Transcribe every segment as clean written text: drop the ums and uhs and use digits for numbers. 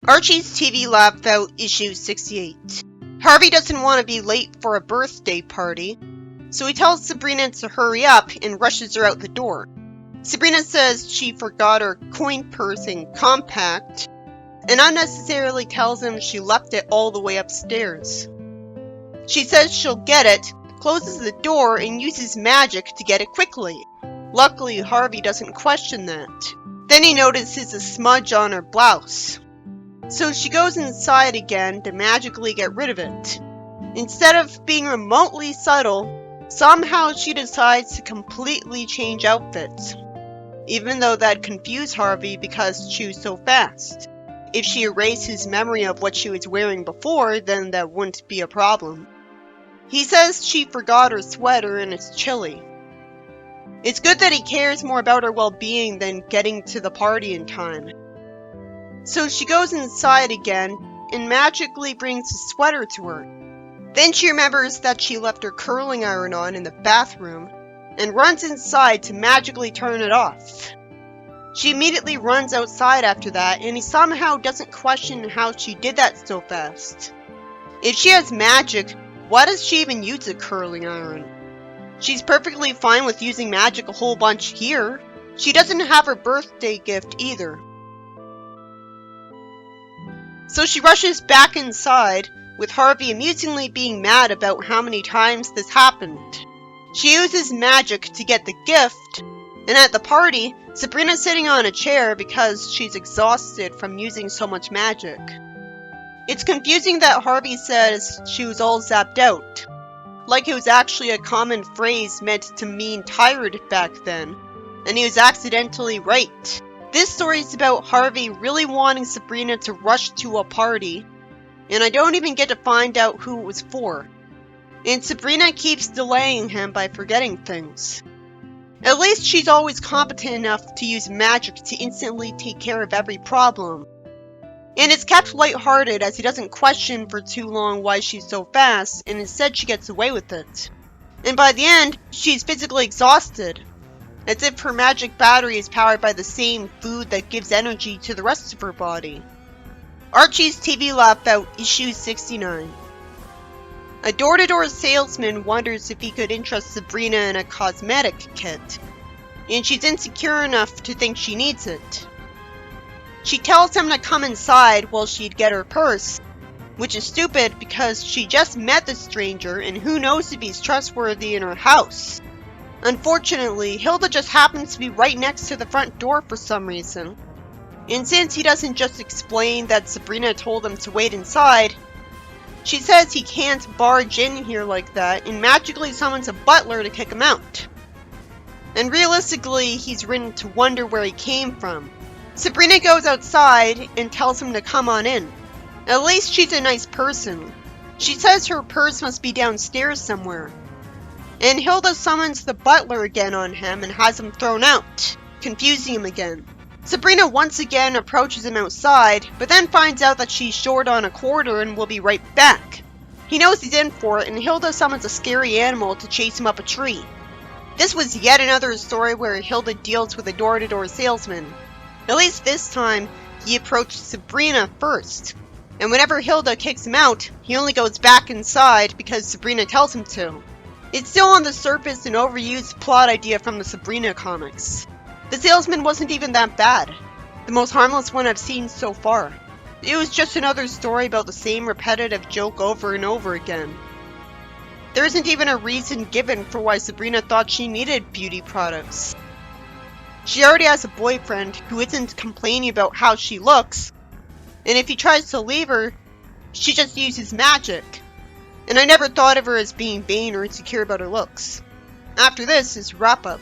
Archie's TV Lab Out Issue 68. Harvey doesn't want to be late for a birthday party, so he tells Sabrina to hurry up and rushes her out the door. Sabrina says she forgot her coin purse and compact, and unnecessarily tells him she left it all the way upstairs. She says she'll get it, closes the door, and uses magic to get it quickly. Luckily, Harvey doesn't question that. Then he notices a smudge on her blouse. So she goes inside again to magically get rid of it. Instead of being remotely subtle, somehow she decides to completely change outfits. Even though that confused Harvey because she was so fast. If she erased his memory of what she was wearing before, then that wouldn't be a problem. He says she forgot her sweater and it's chilly. It's good that he cares more about her well-being than getting to the party in time. So she goes inside again and magically brings the sweater to her. Then she remembers that she left her curling iron on in the bathroom and runs inside to magically turn it off. She immediately runs outside after that, and he somehow doesn't question how she did that so fast. If she has magic, why does she even use a curling iron? She's perfectly fine with using magic a whole bunch here. She doesn't have her birthday gift either. So she rushes back inside, with Harvey amusingly being mad about how many times this happened. She uses magic to get the gift, and at the party, Sabrina's sitting on a chair because she's exhausted from using so much magic. It's confusing that Harvey says she was all zapped out, like it was actually a common phrase meant to mean tired back then, and he was accidentally right. This story is about Harvey really wanting Sabrina to rush to a party, and I don't even get to find out who it was for. And Sabrina keeps delaying him by forgetting things. At least she's always competent enough to use magic to instantly take care of every problem. And it's kept lighthearted as he doesn't question for too long why she's so fast, and instead she gets away with it. And by the end, she's physically exhausted, as if her magic battery is powered by the same food that gives energy to the rest of her body. Archie's TV Lab Out Issue 69. A door-to-door salesman wonders if he could interest Sabrina in a cosmetic kit, and she's insecure enough to think she needs it. She tells him to come inside while she'd get her purse, which is stupid because she just met the stranger and who knows if he's trustworthy in her house. Unfortunately, Hilda just happens to be right next to the front door for some reason. And since he doesn't just explain that Sabrina told him to wait inside, she says he can't barge in here like that and magically summons a butler to kick him out. And realistically, he's written to wonder where he came from. Sabrina goes outside and tells him to come on in. At least she's a nice person. She says her purse must be downstairs somewhere. And Hilda summons the butler again on him and has him thrown out, confusing him again. Sabrina once again approaches him outside, but then finds out that she's short on a quarter and will be right back. He knows he's in for it, and Hilda summons a scary animal to chase him up a tree. This was yet another story where Hilda deals with a door-to-door salesman. At least this time, he approached Sabrina first. And whenever Hilda kicks him out, he only goes back inside because Sabrina tells him to. It's still on the surface an overused plot idea from the Sabrina comics. The salesman wasn't even that bad. The most harmless one I've seen so far. It was just another story about the same repetitive joke over and over again. There isn't even a reason given for why Sabrina thought she needed beauty products. She already has a boyfriend who isn't complaining about how she looks, and if he tries to leave her, she just uses magic. And I never thought of her as being vain or insecure about her looks. After this is wrap-up.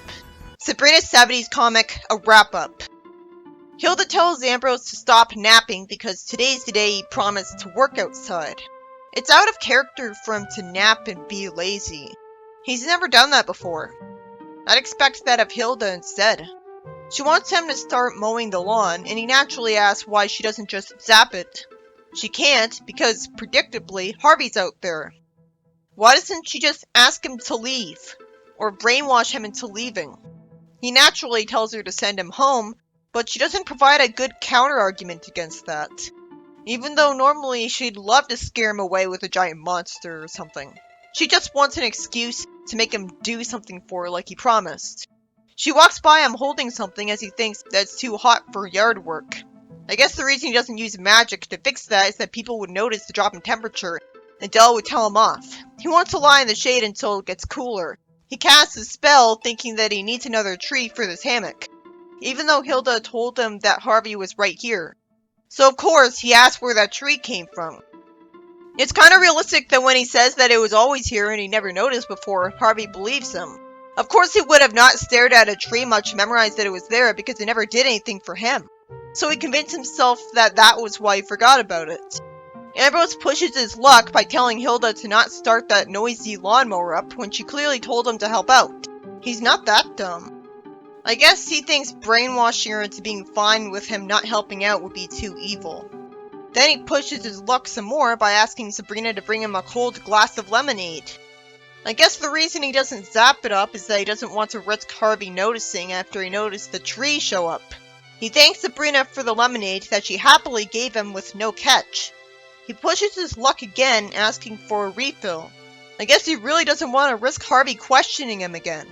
Sabrina's 70s comic, a wrap-up. Hilda tells Ambrose to stop napping because today's the day he promised to work outside. It's out of character for him to nap and be lazy. He's never done that before. I'd expect that of Hilda instead. She wants him to start mowing the lawn, and he naturally asks why she doesn't just zap it. She can't, because, predictably, Harvey's out there. Why doesn't she just ask him to leave? Or brainwash him into leaving? He naturally tells her to send him home, but she doesn't provide a good counter-argument against that. even though normally she'd love to scare him away with a giant monster or something. She just wants an excuse to make him do something for her like he promised. She walks by him holding something as he thinks that it's too hot for yard work. I guess the reason he doesn't use magic to fix that is that people would notice the drop in temperature, and Della would tell him off. He wants to lie in the shade until it gets cooler. He casts a spell thinking that he needs another tree for this hammock, even though Hilda told him that Harvey was right here. So of course, he asks where that tree came from. It's kind of realistic that when he says that it was always here and he never noticed before, Harvey believes him. Of course he would have not stared at a tree much to memorize that it was there because it never did anything for him. So he convinced himself that that was why he forgot about it. Ambrose pushes his luck by telling Hilda to not start that noisy lawnmower up when she clearly told him to help out. He's not that dumb. I guess he thinks brainwashing her into being fine with him not helping out would be too evil. Then he pushes his luck some more by asking Sabrina to bring him a cold glass of lemonade. I guess the reason he doesn't zap it up is that he doesn't want to risk Harvey noticing after he noticed the tree show up. He thanks Sabrina for the lemonade that she happily gave him with no catch. He pushes his luck again, asking for a refill. I guess he really doesn't want to risk Harvey questioning him again.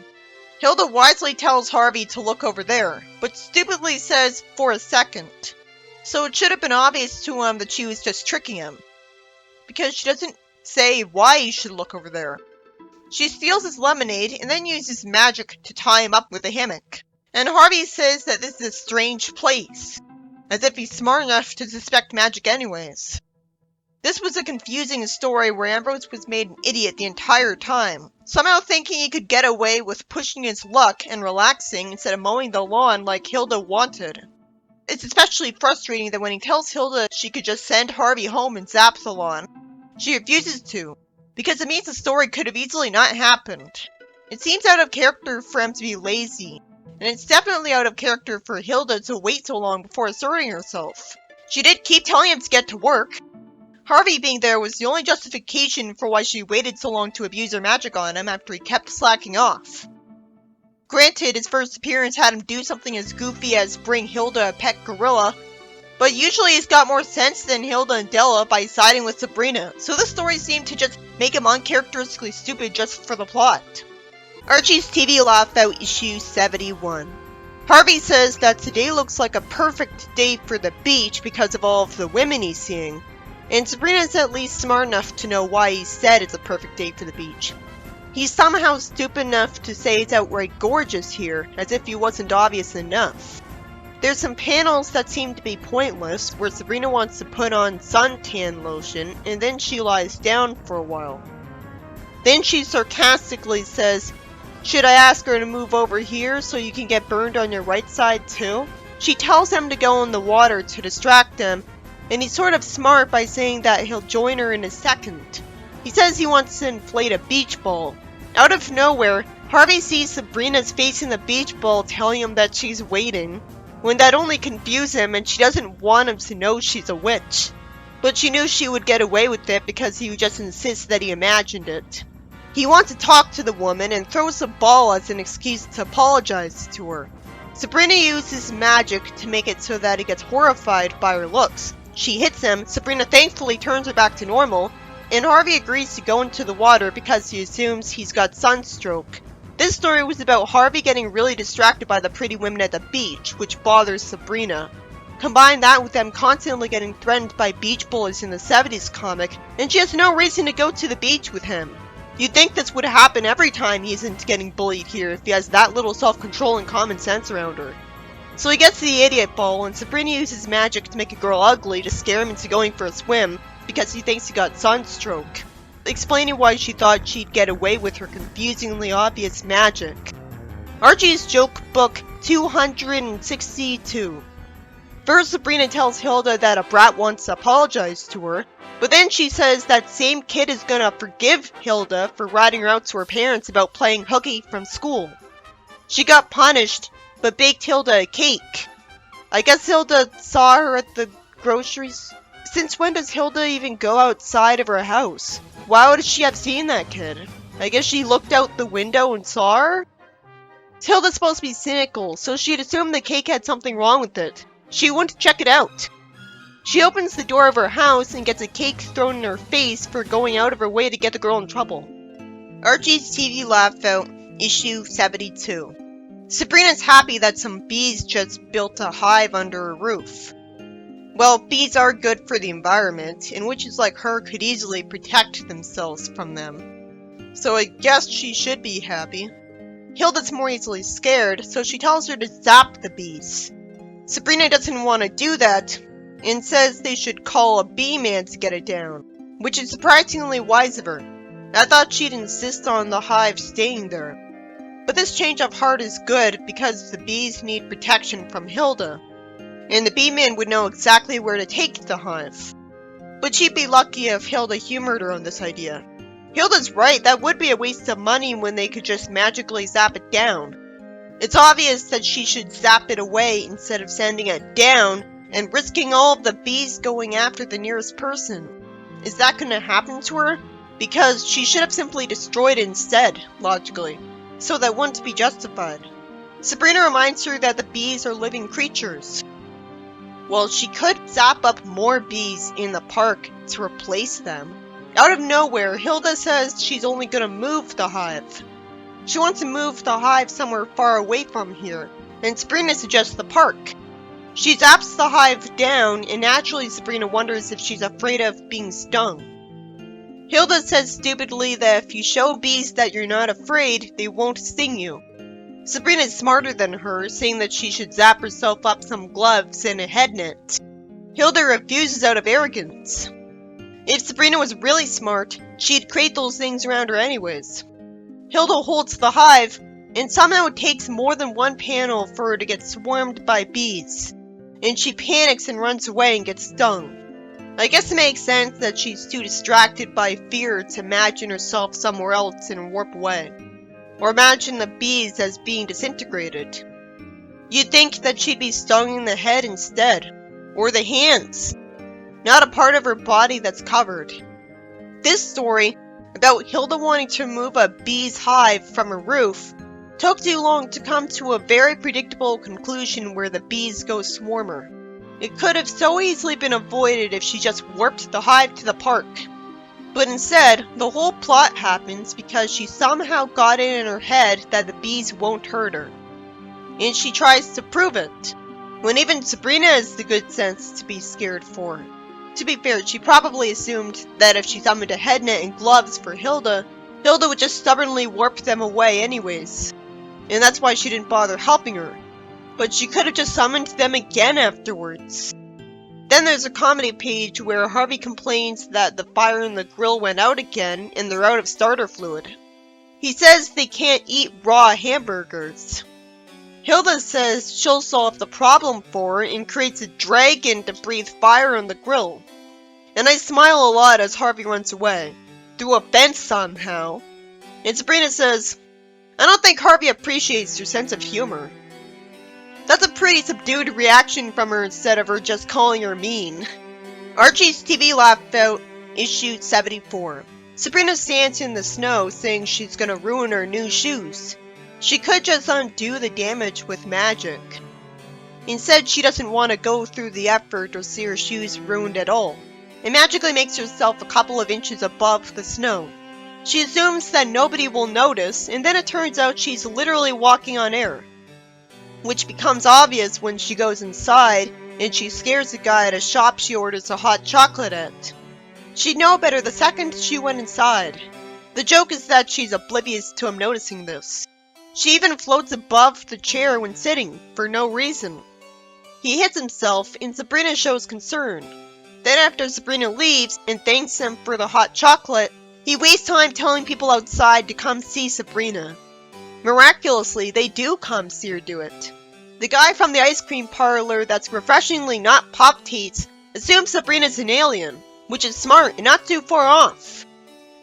Hilda wisely tells Harvey to look over there, but stupidly says for a second. So it should have been obvious to him that she was just tricking him, because she doesn't say why he should look over there. She steals his lemonade and then uses magic to tie him up with a hammock. And Harvey says that this is a strange place, as if he's smart enough to suspect magic anyways. This was a confusing story where Ambrose was made an idiot the entire time, somehow thinking he could get away with pushing his luck and relaxing instead of mowing the lawn like Hilda wanted. It's especially frustrating that when he tells Hilda she could just send Harvey home and zap the lawn, she refuses to, because it means the story could have easily not happened. It seems out of character for him to be lazy, and it's definitely out of character for Hilda to wait so long before asserting herself. She did keep telling him to get to work. Harvey being there was the only justification for why she waited so long to abuse her magic on him after he kept slacking off. Granted, his first appearance had him do something as goofy as bring Hilda a pet gorilla, but usually he's got more sense than Hilda and Della by siding with Sabrina, so this story seemed to just make him uncharacteristically stupid just for the plot. Archie's TV Laugh Out issue 71. Harvey says that today looks like a perfect day for the beach because of all of the women he's seeing, and Sabrina's at least smart enough to know why he said it's a perfect day for the beach. He's somehow stupid enough to say it's outright gorgeous here, as if he wasn't obvious enough. There's some panels that seem to be pointless, where Sabrina wants to put on suntan lotion, and then she lies down for a while. Then she sarcastically says, "Should I ask her to move over here so you can get burned on your right side too?" She tells him to go in the water to distract him, and he's sort of smart by saying that he'll join her in a second. He says he wants to inflate a beach ball. Out of nowhere, Harvey sees Sabrina's face in the beach ball telling him that she's waiting, when that only confused him and she doesn't want him to know she's a witch. But she knew she would get away with it because he would just insist that he imagined it. He wants to talk to the woman and throws the ball as an excuse to apologize to her. Sabrina uses magic to make it so that he gets horrified by her looks. She hits him, Sabrina thankfully turns her back to normal, and Harvey agrees to go into the water because he assumes he's got sunstroke. This story was about Harvey getting really distracted by the pretty women at the beach, which bothers Sabrina. Combine that with them constantly getting threatened by beach bullies in the 70s comic, and she has no reason to go to the beach with him. You'd think this would happen every time he isn't getting bullied here if he has that little self-control and common sense around her. So he gets the idiot ball, and Sabrina uses magic to make a girl ugly to scare him into going for a swim, because he thinks he got sunstroke, explaining why she thought she'd get away with her confusingly obvious magic. Archie's Joke Book 262. First, Sabrina tells Hilda that a brat wants to apologize to her, but then she says that same kid is gonna forgive Hilda for ratting her out to her parents about playing hooky from school. She got punished, but baked Hilda a cake. I guess Hilda saw her at the groceries. Since when does Hilda even go outside of her house? Why would she have seen that kid? I guess she looked out the window and saw her? Hilda's supposed to be cynical, so she'd assume the cake had something wrong with it. She wouldn't check it out. She opens the door of her house and gets a cake thrown in her face for going out of her way to get the girl in trouble. Archie's TV laugh out, issue 72. Sabrina's happy that some bees just built a hive under her roof. Well, bees are good for the environment, and witches like her could easily protect themselves from them. So I guess she should be happy. Hilda's more easily scared, so she tells her to zap the bees. Sabrina doesn't want to do that, and says they should call a bee man to get it down, which is surprisingly wise of her. I thought she'd insist on the hive staying there. But this change of heart is good because the bees need protection from Hilda, and the bee man would know exactly where to take the hive. But she'd be lucky if Hilda humored her on this idea. Hilda's right, that would be a waste of money when they could just magically zap it down. It's obvious that she should zap it away instead of sending it down and risking all of the bees going after the nearest person. Is that going to happen to her? Because she should have simply destroyed it instead, logically, so that wouldn't be justified. Sabrina reminds her that the bees are living creatures. Well, she could zap up more bees in the park to replace them. Out of nowhere, Hilda says she's only going to move the hive. She wants to move the hive somewhere far away from here, and Sabrina suggests the park. She zaps the hive down, and naturally Sabrina wonders if she's afraid of being stung. Hilda says stupidly that if you show bees that you're not afraid, they won't sting you. Sabrina is smarter than her, saying that she should zap herself up some gloves and a head net. Hilda refuses out of arrogance. If Sabrina was really smart, she'd create those things around her anyways. Hilda holds the hive, and somehow it takes more than one panel for her to get swarmed by bees, and she panics and runs away and gets stung. I guess it makes sense that she's too distracted by fear to imagine herself somewhere else and warp away, or imagine the bees as being disintegrated. You'd think that she'd be stung in the head instead, or the hands, not a part of her body that's covered. This story, about Hilda wanting to remove a bee's hive from her roof, took too long to come to a very predictable conclusion where the bees go swarmer. It could have so easily been avoided if she just warped the hive to the park. But instead, the whole plot happens because she somehow got it in her head that the bees won't hurt her. And she tries to prove it, when even Sabrina has the good sense to be scared for her. To be fair, she probably assumed that if she summoned a head net and gloves for Hilda, Hilda would just stubbornly warp them away anyways. And that's why she didn't bother helping her. But she could have just summoned them again afterwards. Then there's a comedy page where Harvey complains that the fire in the grill went out again and they're out of starter fluid. He says they can't eat raw hamburgers. Hilda says she'll solve the problem for her and creates a dragon to breathe fire on the grill. And I smile a lot as Harvey runs away, through a fence somehow. And Sabrina says, I don't think Harvey appreciates your sense of humor. That's a pretty subdued reaction from her instead of her just calling her mean. Archie's TV laugh out, issue 74. Sabrina stands in the snow saying she's gonna ruin her new shoes. She could just undo the damage with magic. Instead, she doesn't want to go through the effort or see her shoes ruined at all, and magically makes herself a couple of inches above the snow. She assumes that nobody will notice, and then it turns out she's literally walking on air. Which becomes obvious when she goes inside, and she scares a guy at a shop she orders a hot chocolate at. She'd know better the second she went inside. The joke is that she's oblivious to him noticing this. She even floats above the chair when sitting, for no reason. He hits himself, and Sabrina shows concern. Then after Sabrina leaves and thanks him for the hot chocolate, he wastes time telling people outside to come see Sabrina. Miraculously, they do come see her do it. The guy from the ice cream parlor that's refreshingly not Pop-Tates assumes Sabrina's an alien, which is smart and not too far off.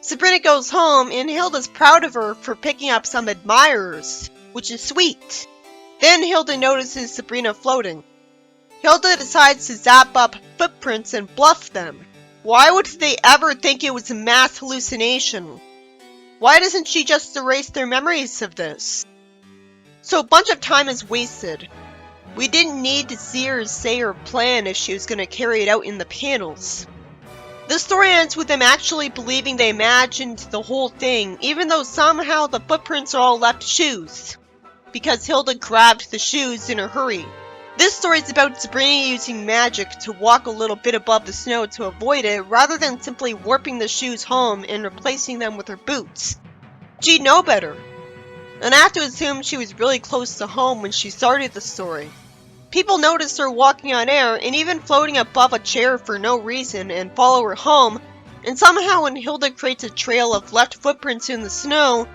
Sabrina goes home, and Hilda's proud of her for picking up some admirers, which is sweet. Then Hilda notices Sabrina floating. Hilda decides to zap up footprints and bluff them. Why would they ever think it was a mass hallucination? Why doesn't she just erase their memories of this? So a bunch of time is wasted. We didn't need to see her say her plan if she was going to carry it out in the panels. The story ends with them actually believing they imagined the whole thing, even though somehow the footprints are all left shoes, because Hilda grabbed the shoes in a hurry. This story is about Sabrina using magic to walk a little bit above the snow to avoid it, rather than simply warping the shoes home and replacing them with her boots. She'd know better, and I have to assume she was really close to home when she started the story. People notice her walking on air and even floating above a chair for no reason and follow her home, and somehow when Hilda creates a trail of left footprints in the snow,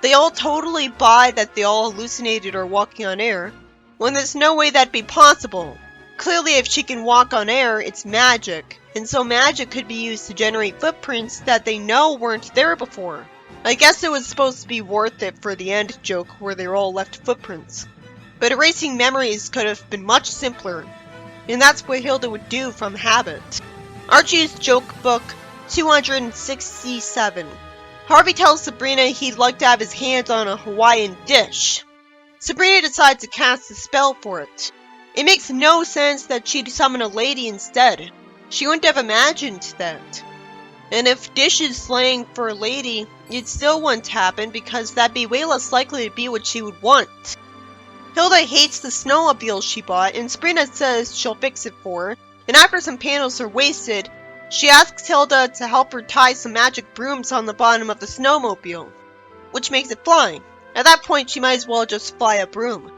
they all totally buy that they all hallucinated her walking on air, when there's no way that'd be possible. Clearly if she can walk on air, it's magic, and so magic could be used to generate footprints that they know weren't there before. I guess it was supposed to be worth it for the end joke where they were all left footprints. But erasing memories could have been much simpler, and that's what Hilda would do from habit. Archie's joke book 267. Harvey tells Sabrina he'd like to have his hands on a Hawaiian dish. Sabrina decides to cast a spell for it. It makes no sense that she'd summon a lady instead. She wouldn't have imagined that. And if dish is slang for a lady, it still wouldn't happen because that'd be way less likely to be what she would want. Hilda hates the snowmobile she bought, and Sabrina says she'll fix it for her, and after some panels are wasted, she asks Hilda to help her tie some magic brooms on the bottom of the snowmobile, which makes it fly. At that point, she might as well just fly a broom.